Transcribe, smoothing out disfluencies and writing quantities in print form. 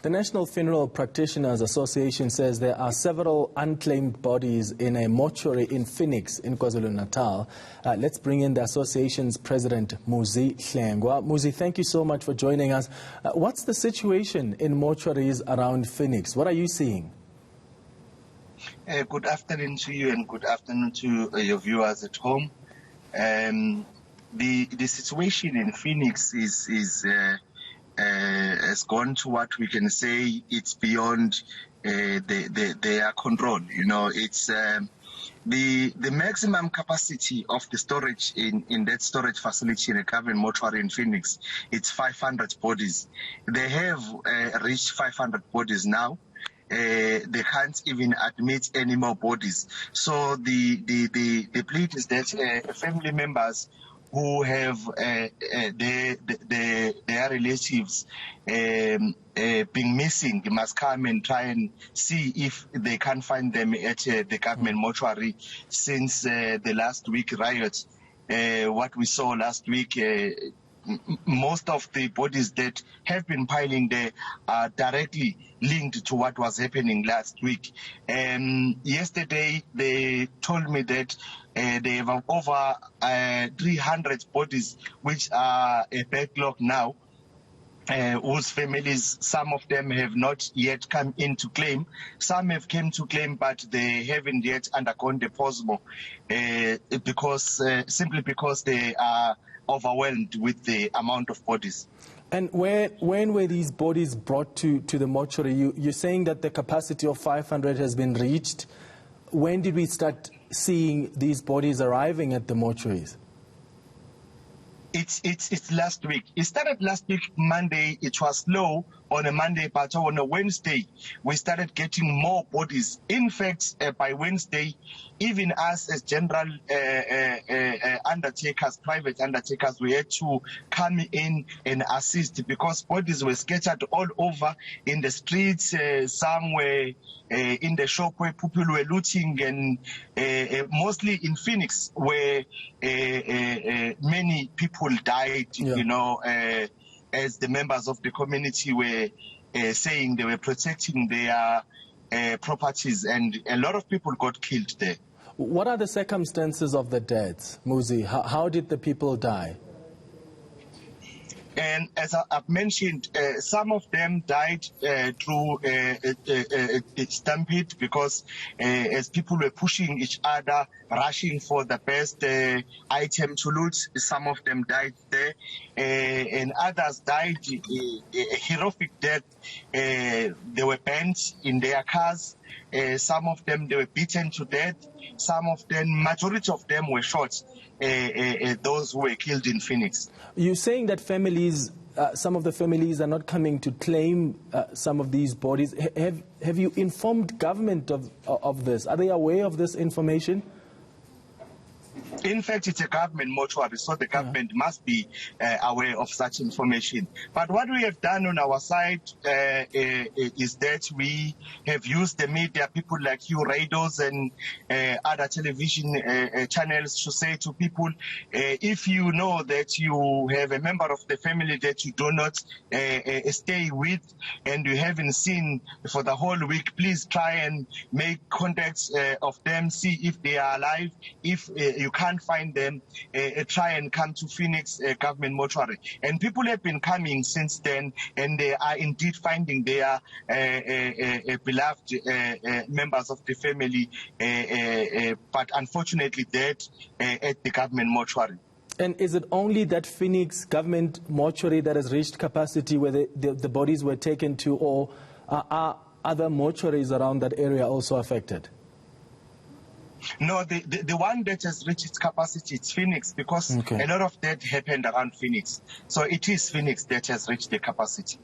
The National Funeral Practitioners Association says there are several unclaimed bodies in a mortuary in Phoenix in KwaZulu-Natal. Let's bring in the association's president, Muzi Hlengwa. Muzi, thank you so much for joining us. What's the situation in mortuaries around Phoenix? What are you seeing? Good afternoon to you and good afternoon to your viewers at home. The situation in Phoenix has gone to what we can say it's beyond their control. You know, it's the maximum capacity of the storage in that storage facility in a government mortuary in Phoenix. It's 500 bodies. They have reached 500 bodies now. They can't even admit any more bodies. So the plea is that family members who have their relatives being missing must come and try and see if they can find them at the government mortuary. Since the last week riot, what we saw last week, most of the bodies that have been piling there are directly linked to what was happening last week. Yesterday, they told me that they have over 300 bodies, which are a backlog now, whose families, some of them have not yet come in to claim. Some have come to claim, but they haven't yet undergone the possible simply because they are overwhelmed with the amount of bodies. And when were these bodies brought to the mortuary? You're saying that the capacity of 500 has been reached. When did we start seeing these bodies arriving at the mortuaries? It's last week. It started last week, Monday. It was slow on a Monday, but on a Wednesday, we started getting more bodies. In fact, by Wednesday, even us as general undertakers, private undertakers, we had to come in and assist because bodies were scattered all over in the streets. Some were in the shop where people were looting, and mostly in Phoenix, where many people died, you know, as the members of the community were saying they were protecting their properties, and a lot of people got killed there. What are the circumstances of the deaths, Muzi? How did the people die? And as I've mentioned, some of them died through a stampede because as people were pushing each other, rushing for the best item to loot, some of them died there. And others died a heroic death. They were burnt in their cars. Some of them, they were beaten to death. Some of them, majority of them were shot, those who were killed in Phoenix. You're saying that families, some of the families are not coming to claim some of these bodies. Have you informed government of this? Are they aware of this information? In fact, it's a government mortuary, so the government must be aware of such information. But what we have done on our side is that we have used the media, people like you, radios and other television channels, to say to people, if you know that you have a member of the family that you do not stay with and you haven't seen for the whole week, please try and make contacts of them, see if they are alive. If you can't find them, try and come to Phoenix government mortuary. And people have been coming since then, and they are indeed finding their beloved members of the family, but unfortunately dead at the government mortuary. And is it only that Phoenix government mortuary that has reached capacity where the bodies were taken to, or are other mortuaries around that area also affected? No, the one that has reached its capacity, it's Phoenix, because a lot of that happened around Phoenix. So it is Phoenix that has reached the capacity.